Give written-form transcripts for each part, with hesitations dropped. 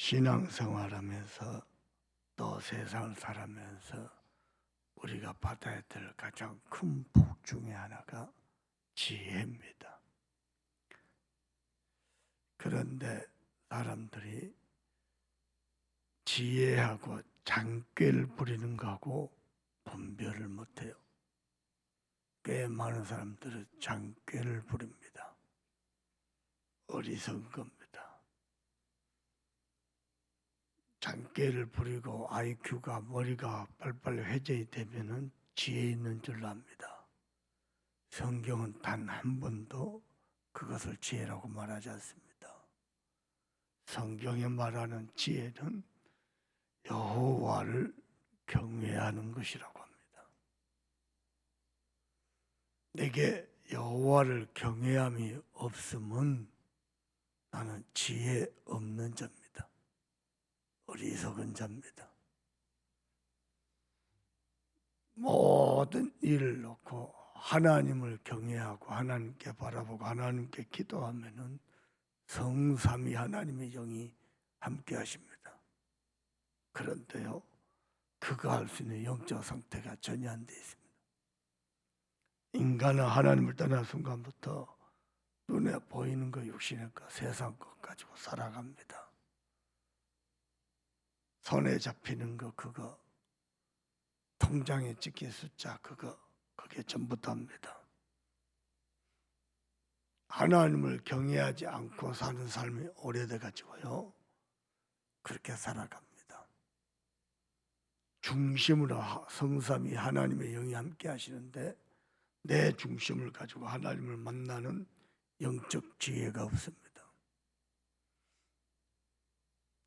신앙생활하면서 또 세상을 살아면서 우리가 받아야 될 가장 큰 복 중에 하나가 지혜입니다. 그런데 사람들이 지혜하고 장꾀를 부리는 거하고 분별을 못해요. 꽤 많은 사람들은 장꾀를 부립니다. 어리석은 겁니다. 장꾀를 부리고 IQ가 머리가 빨리빨리 회전이 되면은 지혜 있는 줄 압니다. 성경은 단 한 번도 그것을 지혜라고 말하지 않습니다. 성경에 말하는 지혜는 여호와를 경외하는 것이라고 합니다. 내게 여호와를 경외함이 없으면 나는 지혜 없는 자입니다. 어리석은 자입니다. 모든 일을 놓고 하나님을 경외하고 하나님께 바라보고 하나님께 기도하면은 성삼위 하나님의 영이 함께 하십니다. 그런데요, 그거 할 수 있는 영적 상태가 전혀 안 돼 있습니다. 인간은 하나님을 떠난 순간부터 눈에 보이는 거 육신의 것, 세상 것 가지고 살아갑니다. 손에 잡히는 거 그거, 통장에 찍힌 숫자 그게 전부 다입니다. 하나님을 경외하지 않고 사는 삶이 오래돼 가지고요, 그렇게 살아갑니다. 중심으로 성삼위 하나님의 영이 함께 하시는데 내 중심을 가지고 하나님을 만나는 영적 지혜가 없습니다.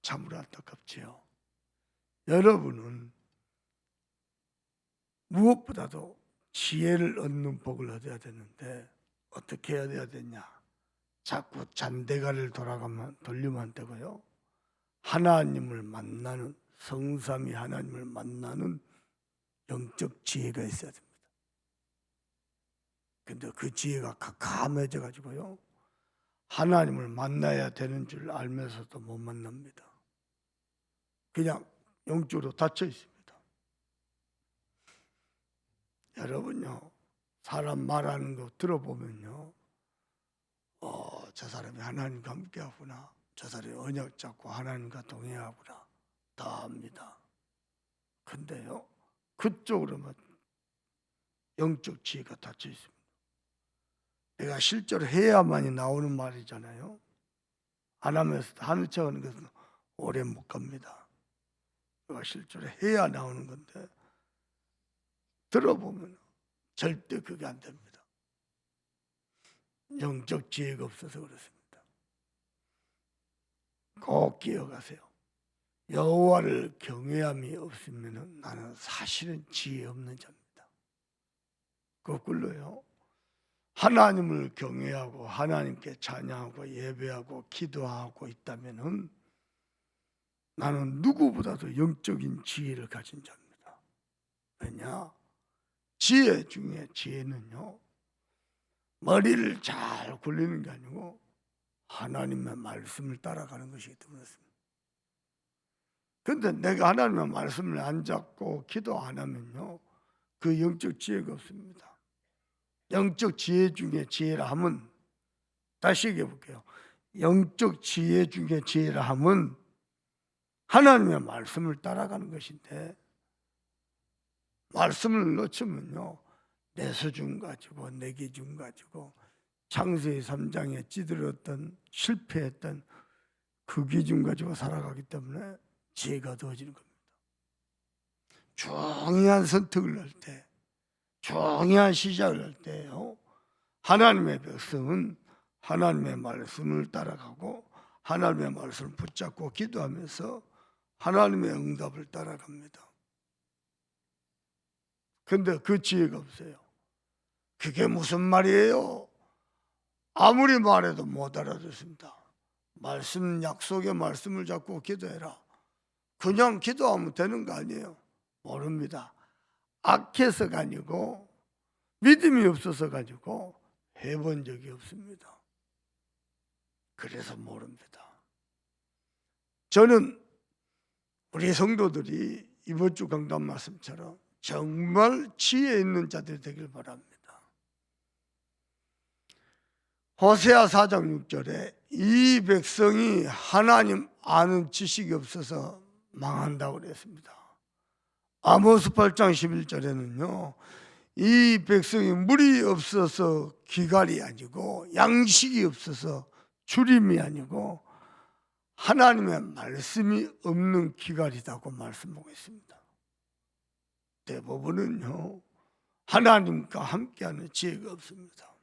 참으로 안타깝지요. 여러분은 무엇보다도 지혜를 얻는 복을 얻어야 되는데 어떻게 해야 되냐? 자꾸 잔대가리를 돌리면 안 되고요, 하나님을 만나는 성삼위 하나님을 만나는 영적 지혜가 있어야 됩니다. 근데 그 지혜가 캄캄해져 가지고요, 하나님을 만나야 되는 줄 알면서도 못 만납니다. 그냥 영적으로 닫혀 있습니다. 여러분요, 사람 말하는 거 들어보면요, 저 사람이 하나님과 함께 하구나, 저 사람이 언약 잡고 하나님과 동행하구나 다 압니다. 근데요, 그쪽으로만 영적 지혜가 닫혀 있습니다. 내가 실제로 해야만이 나오는 말이잖아요. 안 하면서 하는 척 하는 것은 오래 못 갑니다. 내가 실제로 해야 나오는 건데 들어보면 절대 그게 안 됩니다. 영적 지혜가 없어서 그렇습니다. 꼭 기억하세요. 여호와를 경외함이 없으면 나는 사실은 지혜 없는 자입니다. 거꾸로요, 하나님을 경외하고 하나님께 찬양하고 예배하고 기도하고 있다면은 나는 누구보다도 영적인 지혜를 가진 자입니다. 왜냐? 지혜 중에 지혜는요, 머리를 잘 굴리는 게 아니고 하나님의 말씀을 따라가는 것이기 때문에 그렇습니다. 그런데 내가 하나님의 말씀을 안 잡고 기도 안 하면요, 그 영적 지혜가 없습니다. 영적 지혜 중에 지혜라 하면, 다시 얘기해 볼게요. 영적 지혜 중에 지혜라 하면 하나님의 말씀을 따라가는 것인데, 말씀을 놓치면요, 내 수준 가지고 내 기준 가지고 창세기 3장에 찌들었던 실패했던 그 기준 가지고 살아가기 때문에 지혜가 어두워지는 겁니다. 중요한 선택을 할 때, 중요한 시작을 할 때요, 하나님의 백성은 하나님의 말씀을 따라가고 하나님의 말씀을 붙잡고 기도하면서 하나님의 응답을 따라갑니다. 근데 그 지혜가 없어요. 그게 무슨 말이에요? 아무리 말해도 못 알아듣습니다. 말씀, 약속의 말씀을 잡고 기도해라. 그냥 기도하면 되는 거 아니에요. 모릅니다. 악해서가 아니고 믿음이 없어서 가지고 해본 적이 없습니다. 그래서 모릅니다. 저는 우리 성도들이 이번 주 강단 말씀처럼 정말 지혜 있는 자들이 되길 바랍니다. 호세아 4장 6절에 이 백성이 하나님 아는 지식이 없어서 망한다고 그랬습니다. 아모스 8장 11절에는요, 이 백성이 물이 없어서 기갈이 아니고 양식이 없어서 주림이 아니고 하나님의 말씀이 없는 기갈이라고 말씀하고 있습니다. 대부분은요, 하나님과 함께하는 지혜가 없습니다.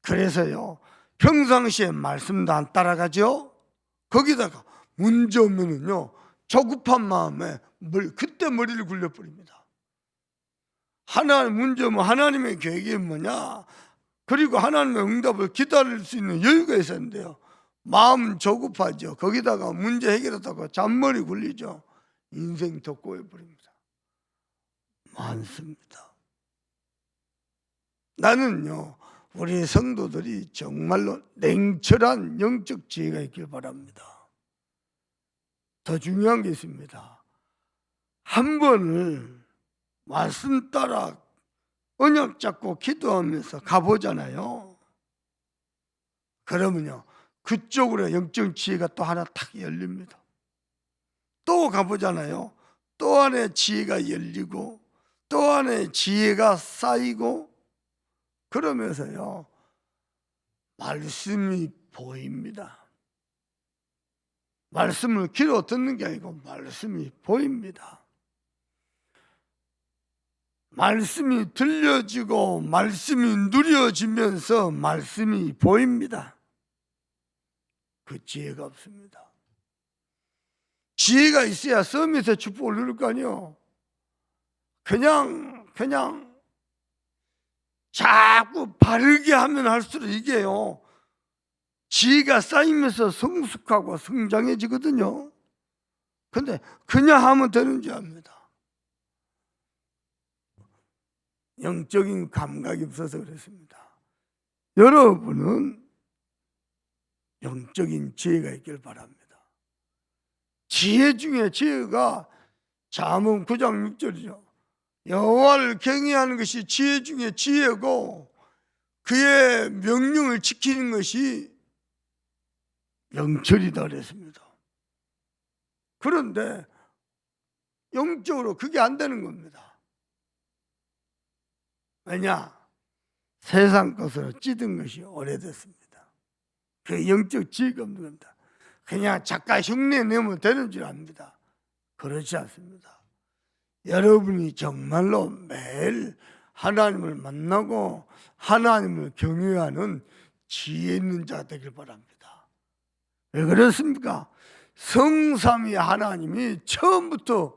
그래서요, 평상시에 말씀도 안 따라가죠. 거기다가 문제 오면은요, 조급한 마음에 그때 머리를 굴려버립니다. 하나님 문제 오면 하나님의 계획이 뭐냐, 그리고 하나님의 응답을 기다릴 수 있는 여유가 있어야 하는데요, 마음은 조급하죠. 거기다가 문제 해결하다가 잔머리 굴리죠. 인생 더 꼬여버립니다. 많습니다. 나는요, 우리 성도들이 정말로 냉철한 영적 지혜가 있길 바랍니다. 더 중요한 게 있습니다. 한 번을 말씀 따라 언약 잡고 기도하면서 가보잖아요. 그러면요, 그쪽으로 영적 지혜가 또 하나 탁 열립니다. 또 가보잖아요. 또 안에 지혜가 열리고 또 안에 지혜가 쌓이고 그러면서요, 말씀이 보입니다. 말씀을 귀로 듣는 게 아니고 말씀이 보입니다. 말씀이 들려지고 말씀이 누려지면서 말씀이 보입니다. 그 지혜가 없습니다. 지혜가 있어야 서밋의 축복을 누릴 거 아니에요. 그냥 자꾸 바르게 하면 할수록 이게요, 지혜가 쌓이면서 성숙하고 성장해지거든요. 근데 그냥 하면 되는 줄 압니다. 영적인 감각이 없어서 그렇습니다. 여러분은 영적인 지혜가 있길 바랍니다. 지혜 중에 지혜가 잠언 9장 6절이죠. 여호와를 경외하는 것이 지혜 중에 지혜고 그의 명령을 지키는 것이 영철이다 그랬습니다. 그런데 영적으로 그게 안 되는 겁니다. 왜냐? 세상 것으로 찌든 것이 오래됐습니다. 그 영적 지혜가 없는 겁니다. 그냥 작가 흉내 내면 되는 줄 압니다. 그렇지 않습니다. 여러분이 정말로 매일 하나님을 만나고 하나님을 경외하는 지혜 있는 자 되길 바랍니다. 왜 그렇습니까? 성삼위 하나님이 처음부터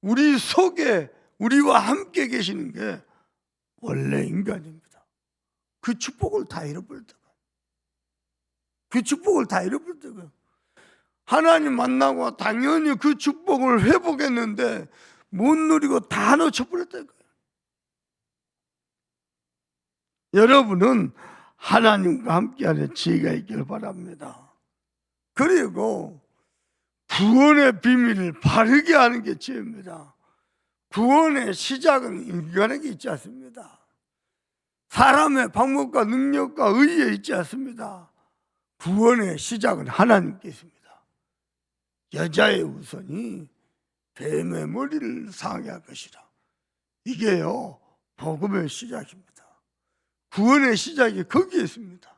우리 속에 우리와 함께 계시는 게 원래 인간입니다. 그 축복을 다 잃어버렸다고. 그 축복을 다 잃어버렸다고요. 하나님 만나고 당연히 그 축복을 회복했는데 못 누리고 다 놓쳐버렸다고요. 여러분은 하나님과 함께하는 지혜가 있기를 바랍니다. 그리고 구원의 비밀을 바르게 하는 게 지혜입니다. 구원의 시작은 인간에게 있지 않습니다. 사람의 방법과 능력과 의지에 있지 않습니다. 구원의 시작은 하나님께 있습니다. 여자의 우선이 뱀의 머리를 상하게 할 것이라. 이게요, 복음의 시작입니다. 구원의 시작이 거기에 있습니다.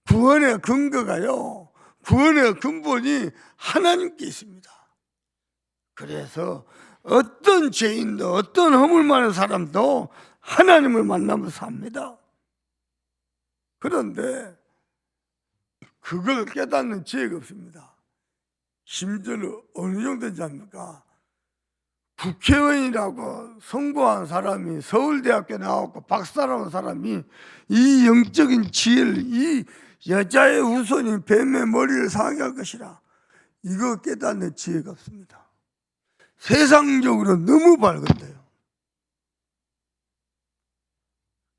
구원의 근거가요, 구원의 근본이 하나님께 있습니다. 그래서 어떤 죄인도 어떤 허물 많은 사람도 하나님을 만나면 삽니다. 그런데 그걸 깨닫는 지혜가 없습니다. 심지어는 어느 정도인지 압니까? 국회의원이라고 성공한 사람이 서울대학교 나왔고 박사라는 사람이 이 영적인 지혜를, 이 여자의 후손이 뱀의 머리를 상하게 할 것이라, 이거 깨닫는 지혜가 없습니다. 세상적으로 너무 밝은데요.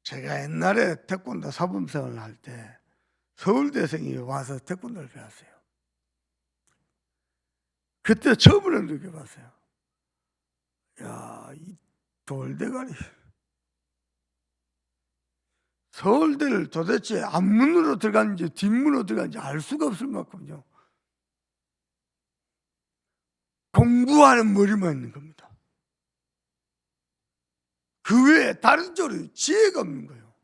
제가 옛날에 태권도 사범생을 할 때 서울대생이 와서 태권도를 배웠어요. 그때 처음으로 느껴봤어요. 야, 이 돌대가리. 서울대를 도대체 앞문으로 들어갔는지 뒷문으로 들어갔는지 알 수가 없을 만큼요. 공부하는 머리만 있는 겁니다. 그 외에 다른 쪽으로 지혜가 없는 거예요.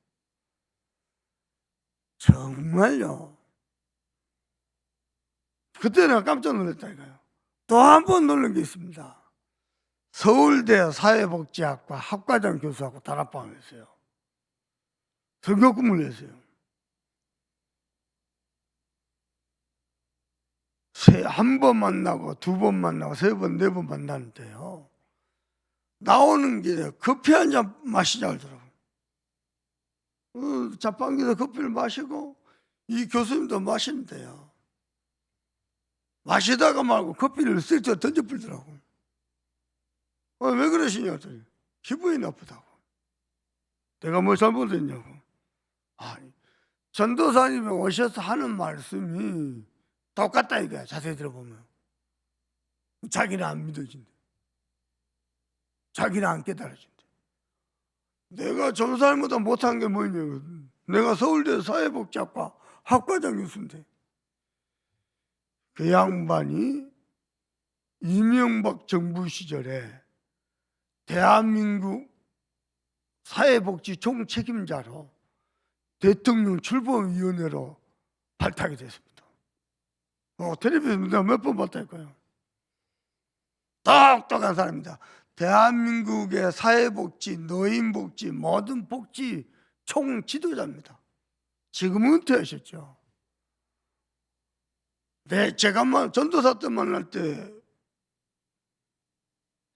정말요. 그때 내가 깜짝 놀랐다니까요. 또 한 번 놀란 게 있습니다. 서울대 사회복지학과 학과장 교수하고 다락방을 했어요. 설교 근무를 했어요. 한 번 만나고 두 번 만나고 세 번, 네 번 만나는데요. 나오는 길에 커피 한 잔 마시자 그러더라고요. 자판기에서 커피를 마시고 이 교수님도 마시는데요. 마시다가 말고 커피를 쓸때 던져 버리더라고요. 왜 그러시냐 했더니 기분이 나쁘다고. 내가 뭐 잘못했냐고. 전도사님이 오셔서 하는 말씀이 똑같다 이거야. 자세히 들어보면. 자기는 안 믿어진대. 자기는 안 깨달아진대. 내가 전도사님보다 못한 게 뭐냐고. 내가 서울대 사회복지학과 학과장 교수인데 그 양반이 이명박 정부 시절에 대한민국 사회복지 총책임자로 대통령 출범위원회로 발탁이 됐습니다. 텔레비전 내가 몇 번 봤다니까요. 똑똑한 사람입니다. 대한민국의 사회복지, 노인복지, 모든 복지 총지도자입니다. 지금 은퇴하셨죠. 제가 전도사 때 만날 때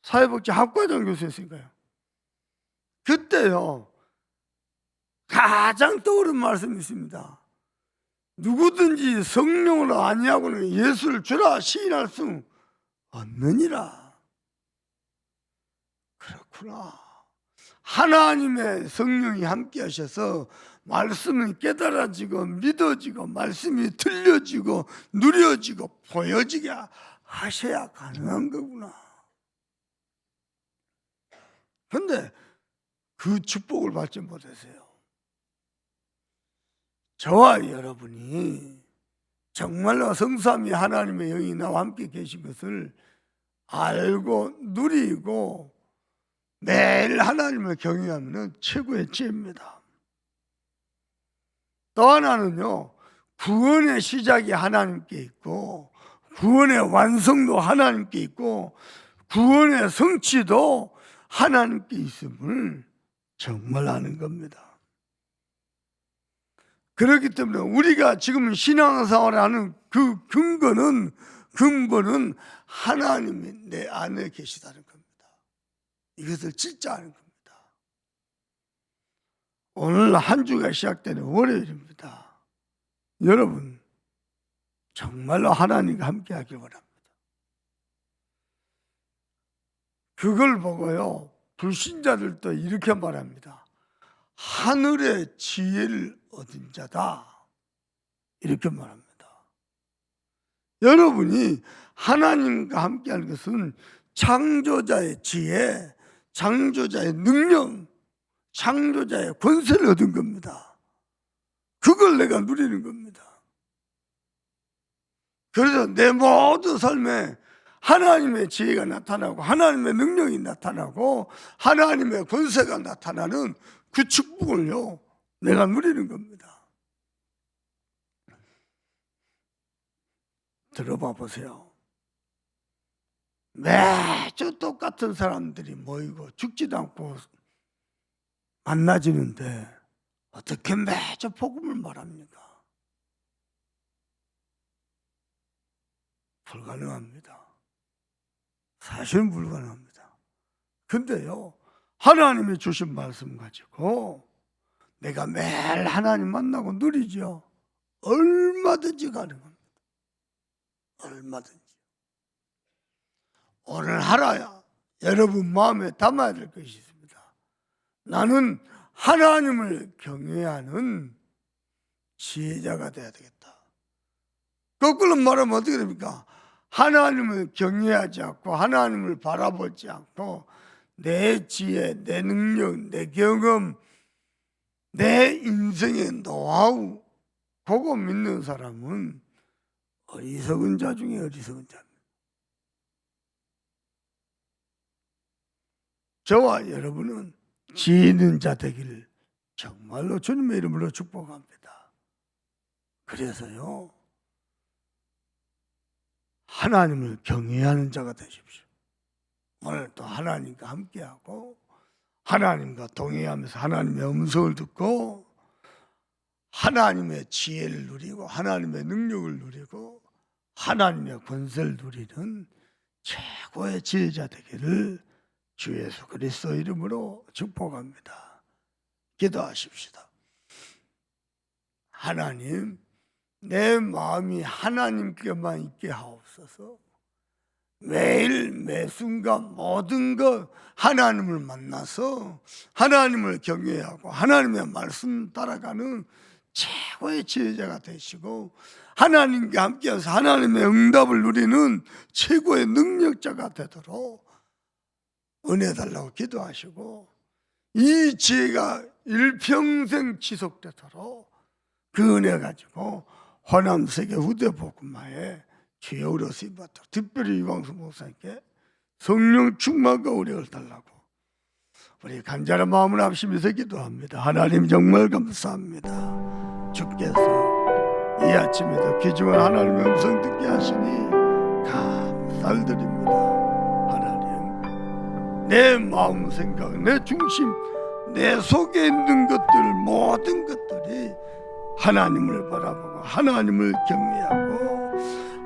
사회복지 학과장 교수였으니까요. 그때요 가장 떠오른 말씀이 있습니다. 누구든지 성령으로 아니하고는 예수를 주라 시인할 수 없느니라. 그렇구나. 하나님의 성령이 함께 하셔서 말씀이 깨달아지고 믿어지고 말씀이 들려지고 누려지고 보여지게 하셔야 가능한 거구나. 그런데 그 축복을 받지 못하세요. 저와 여러분이 정말로 성삼위 하나님의 영이 나와 함께 계신 것을 알고 누리고 매일 하나님을 경외하면 최고의 지혜입니다. 또 하나는요, 구원의 시작이 하나님께 있고 구원의 완성도 하나님께 있고 구원의 성취도 하나님께 있음을 정말 아는 겁니다. 그렇기 때문에 우리가 지금 신앙생활을 하는 그 근본은 하나님이 내 안에 계시다는 겁니다. 이것을 진짜 아는 겁니다. 오늘 한 주가 시작되는 월요일입니다. 여러분 정말로 하나님과 함께 하길 원합니다. 그걸 보고요 불신자들도 이렇게 말합니다. 하늘의 지혜를 얻은 자다 이렇게 말합니다. 여러분이 하나님과 함께하는 것은 창조자의 지혜, 창조자의 능력, 창조자의 권세를 얻은 겁니다. 그걸 내가 누리는 겁니다. 그래서 내 모든 삶에 하나님의 지혜가 나타나고 하나님의 능력이 나타나고 하나님의 권세가 나타나는 그 축복을요 내가 누리는 겁니다. 들어봐 보세요. 매주 똑같은 사람들이 모이고 죽지도 않고 만나지는데 어떻게 매주 복음을 말합니까? 불가능합니다. 사실은 불가능합니다. 근데요 하나님이 주신 말씀 가지고 내가 매일 하나님 만나고 누리죠. 얼마든지 가능합니다. 얼마든지. 오늘 하루야 여러분 마음에 담아야 될 것이 있습니다. 나는 하나님을 경외하는 지혜자가 되어야 되겠다. 거꾸로 말하면 어떻게 됩니까? 하나님을 경외하지 않고 하나님을 바라보지 않고 내 지혜, 내 능력, 내 경험, 내 인생의 노하우 그거 믿는 사람은 어리석은 자 중에 어리석은 자입니다. 저와 여러분은 지혜 있는 자 되기를 정말로 주님의 이름으로 축복합니다. 그래서요, 하나님을 경외하는 자가 되십시오. 오늘 또 하나님과 함께하고 하나님과 동행하면서 하나님의 음성을 듣고 하나님의 지혜를 누리고 하나님의 능력을 누리고 하나님의 권세를 누리는 최고의 지혜자 되기를 주 예수 그리스도 이름으로 축복합니다. 기도하십시다. 하나님, 내 마음이 하나님께만 있게 하옵소서. 매일 매순간 모든 것 하나님을 만나서 하나님을 경외하고 하나님의 말씀 따라가는 최고의 지혜자가 되시고 하나님과 함께해서 하나님의 응답을 누리는 최고의 능력자가 되도록 은혜 달라고 기도하시고 이 지혜가 일평생 지속되도록 그 은혜 가지고 호남세계 후대복음화에 주여 우리 쓰임받도록 특별히 이광수 목사님께 성령 충만과 은혜를 달라고 우리 간절한 마음을 합심해서 기도합니다. 하나님 정말 감사합니다. 주께서 이 아침에도 귀중한 하나님의 음성 듣게 하시니 감사를 드립니다. 하나님, 내 마음 생각, 내 중심, 내 속에 있는 것들 모든 것들이 하나님을 바라보고 하나님을 경외하고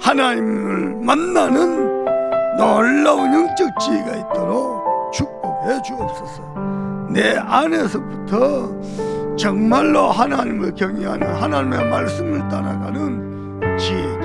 하나님을 만나는 놀라운 영적 지혜가 있도록 축복해 주옵소서. 내 안에서부터 정말로 하나님을 경외하는 하나님의 말씀을 따라가는 지혜